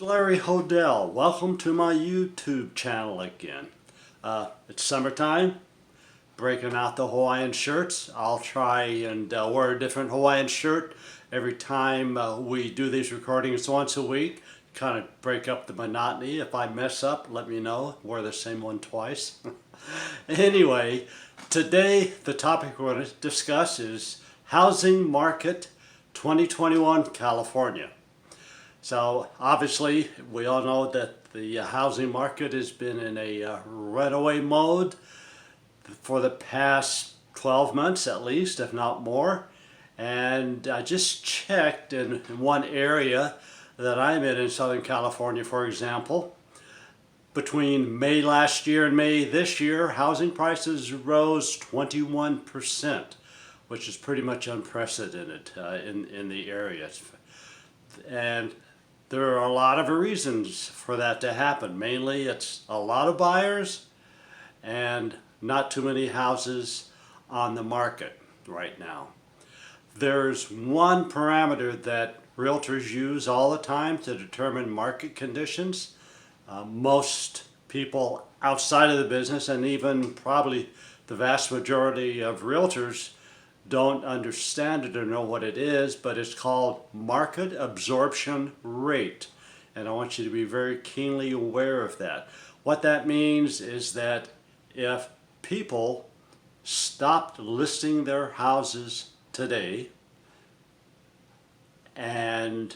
Larry Hodel. Welcome to my YouTube channel again. It's summertime, breaking out the Hawaiian shirts. I'll try and wear a different Hawaiian shirt every time we do these recordings once a week. Kind of break up the monotony. If I mess up, let me know. Wear the same one twice. Anyway, today the topic we're going to discuss is Housing Market 2021 California. So obviously we all know that the housing market has been in a runaway mode for the past 12 months at least, if not more. And I just checked in one area that I'm in Southern California, for example. Between May last year and May this year, housing prices rose 21%, which is pretty much unprecedented in the area. And there are a lot of reasons for that to happen. Mainly it's a lot of buyers and not too many houses on the market right now. There's one parameter that realtors use all the time to determine market conditions. Most people outside of the business, and even probably the vast majority of realtors, don't understand it or know what it is, but it's called market absorption rate. And I want you to be very keenly aware of that. What that means is that if people stopped listing their houses today and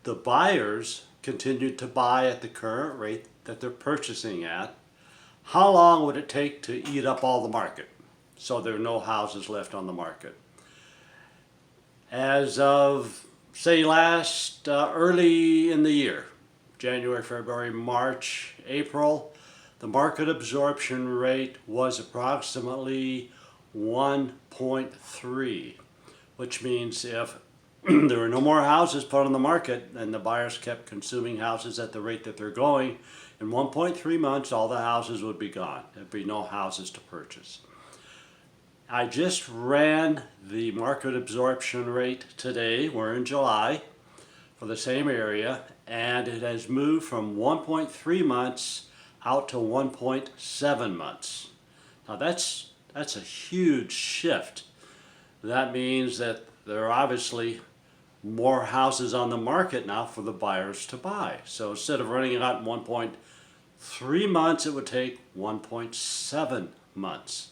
the buyers continued to buy at the current rate that they're purchasing at, how long would it take to eat up all the market? So there are no houses left on the market. As of, say, early in the year, January, February, March, April, the market absorption rate was approximately 1.3, which means if there were no more houses put on the market and the buyers kept consuming houses at the rate that they're going, in 1.3 months all the houses would be gone. There'd be no houses to purchase. I just ran the market absorption rate today, we're in July, for the same area, and it has moved from 1.3 months out to 1.7 months. Now that's a huge shift. That means that there are obviously more houses on the market now for the buyers to buy. So instead of running it out in 1.3 months, it would take 1.7 months.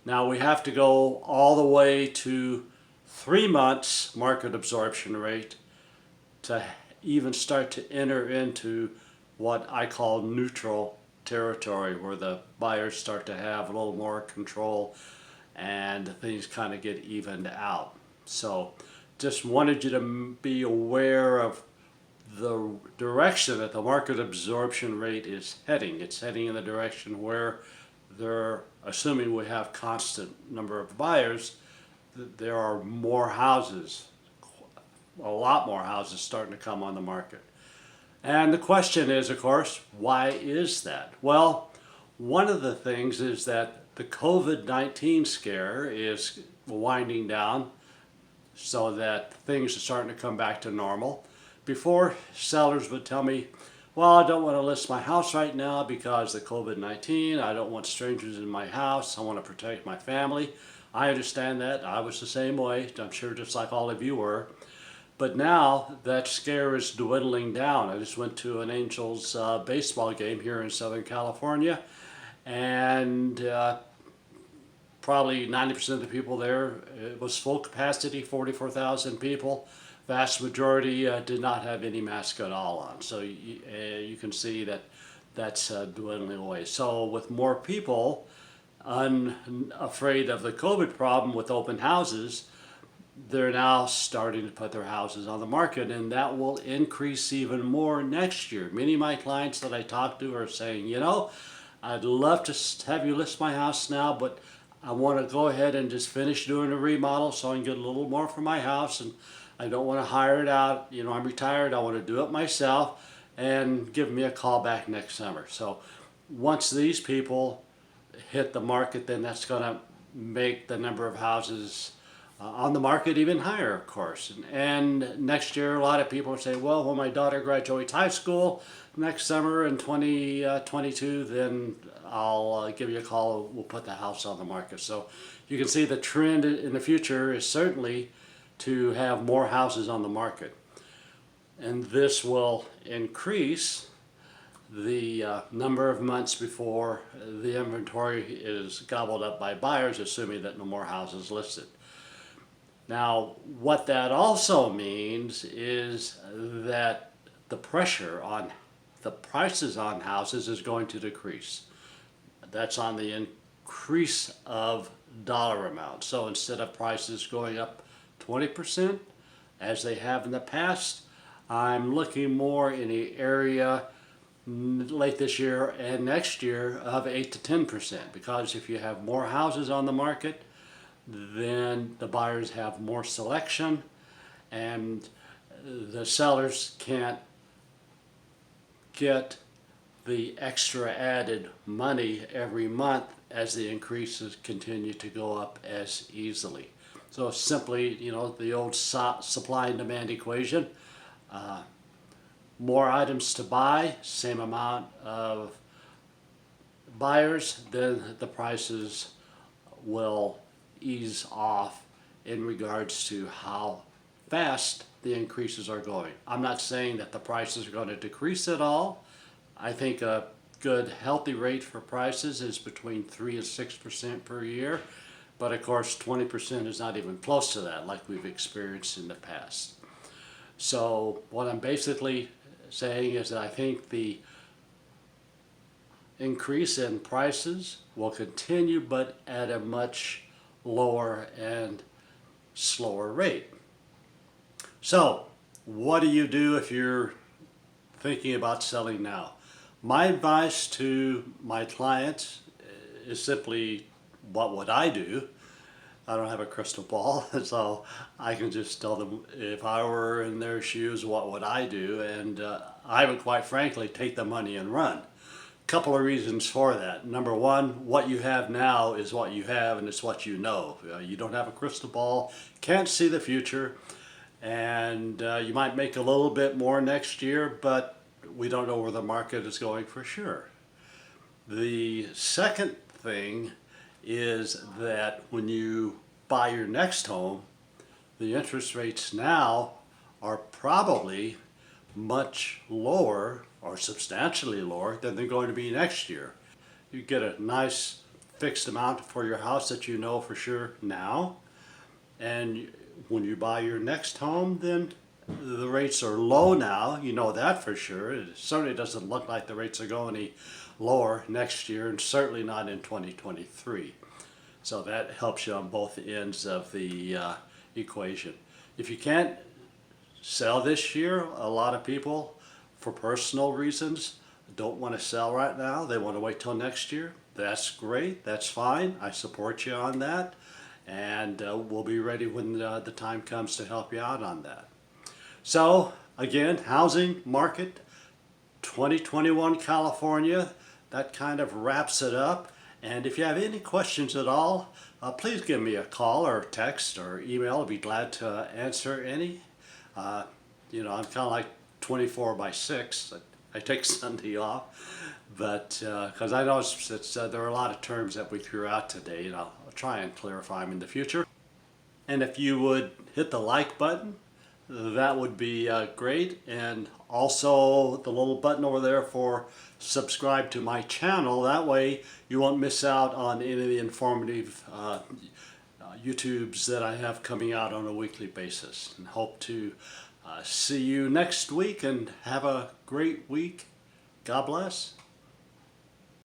Now we have to go all the way to 3 months market absorption rate to even start to enter into what I call neutral territory, where the buyers start to have a little more control and things kind of get evened out. So just wanted you to be aware of the direction that the market absorption rate is heading. It's heading in the direction where they're assuming we have constant number of buyers, there are more houses, a lot more houses starting to come on the market. And the question is, of course, why is that? Well, one of the things is that the COVID-19 scare is winding down so that things are starting to come back to normal. Before, sellers would tell me, well, I don't want to list my house right now because of COVID-19. I don't want strangers in my house. I want to protect my family. I understand that. I was the same way. I'm sure just like all of you were. But now that scare is dwindling down. I just went to an Angels baseball game here in Southern California, and probably 90% of the people there, it was full capacity, 44,000 people. Vast majority did not have any mask at all on. So you can see that that's dwindling away. So with more people unafraid of the COVID problem with open houses, they're now starting to put their houses on the market, and that will increase even more next year. Many of my clients that I talk to are saying, you know, I'd love to have you list my house now, but I want to go ahead and just finish doing a remodel so I can get a little more for my house, and I don't want to hire it out. You know, I'm retired. I want to do it myself, and give me a call back next summer. So once these people hit the market, then that's going to make the number of houses on the market even higher, of course. And next year, a lot of people say, well, when my daughter graduates high school next summer in 2022, then I'll give you a call. We'll put the house on the market. So you can see the trend in the future is certainly to have more houses on the market. And this will increase the number of months before the inventory is gobbled up by buyers, assuming that no more houses listed. Now, what that also means is that the pressure on the prices on houses is going to decrease. That's on the increase of dollar amount. So instead of prices going up 20%, as they have in the past, I'm looking more in the area late this year and next year of 8 to 10%, because if you have more houses on the market, then the buyers have more selection and the sellers can't get the extra added money every month as the increases continue to go up as easily. So simply, the old supply and demand equation. More items to buy, same amount of buyers, then the prices will ease off in regards to how fast the increases are going. I'm not saying that the prices are going to decrease at all. I think a good healthy rate for prices is between 3 and 6% per year, but of course 20% is not even close to that like we've experienced in the past. So what I'm basically saying is that I think the increase in prices will continue, but at a much lower and slower rate. So what do you do if you're thinking about selling now? My advice to my clients is simply, what would I do? I don't have a crystal ball, so I can just tell them if I were in their shoes, what would I do? And I would quite frankly take the money and run. Couple of reasons for that. Number one, what you have now is what you have, and it's what you know. You don't have a crystal ball, can't see the future, and you might make a little bit more next year, but we don't know where the market is going for sure. The second thing is that when you buy your next home, the interest rates now are probably much lower or substantially lower than they're going to be next year. You get a nice fixed amount for your house that you know for sure now, and when you buy your next home, then the rates are low now, you know that for sure. It certainly doesn't look like the rates are going any lower next year, and certainly not in 2023. So that helps you on both ends of the equation. If you can't sell this year, a lot of people, for personal reasons, don't want to sell right now. They want to wait till next year. That's great. That's fine. I support you on that. And we'll be ready when the time comes to help you out on that. So, again, housing market, 2021 California, that kind of wraps it up. And if you have any questions at all, please give me a call or text or email. I'll be glad to answer any. I'm kind of like 24/6. I take Sunday off, but because I know there are a lot of terms that we threw out today, and I'll try and clarify them in the future. And if you would hit the like button, that would be great. And also the little button over there for subscribe to my channel. That way you won't miss out on any of the informative YouTubes that I have coming out on a weekly basis. And hope to see you next week, and have a great week. God bless.